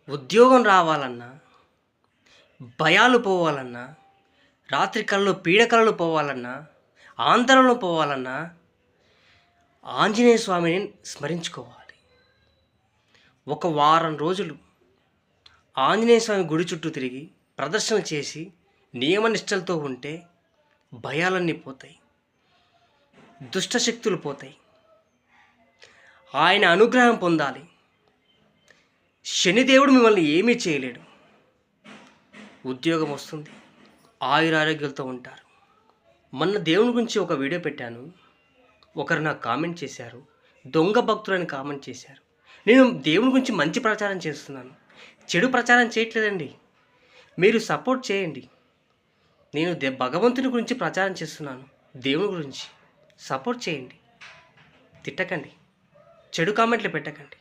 ఉద్యోగం రావాలన్నా, భయాలు పోవాలన్నా, రాత్రి కలలో పీడకలలు పోవాలన్నా, ఆందోళన పోవాలన్నా ఆంజనేయ స్వామిని స్మరించుకోవాలి. ఒక వారం రోజులు ఆంజనేయ స్వామి గుడి చుట్టూ తిరిగి ప్రదర్శన చేసి నియమనిష్టలతో ఉంటే భయాలన్నీ పోతాయి, దుష్టశక్తులు పోతాయి. ఆయన అనుగ్రహం పొందాలి. శనిదేవుడు మిమ్మల్ని ఏమీ చేయలేడు. ఉద్యోగం వస్తుంది, ఆయురారోగ్యాలతో ఉంటారు. మొన్న దేవుని గురించి ఒక వీడియో పెట్టాను. ఒకరు నాకు కామెంట్ చేశారు, దొంగ భక్తులని కామెంట్ చేశారు. నేను దేవుని గురించి మంచి ప్రచారం చేస్తున్నాను, చెడు ప్రచారం చేయట్లేదండి. మీరు సపోర్ట్ చేయండి. నేను భగవంతుని గురించి ప్రచారం చేస్తున్నాను, దేవుని గురించి సపోర్ట్ చేయండి. తిట్టకండి, చెడు కామెంట్లు పెట్టకండి.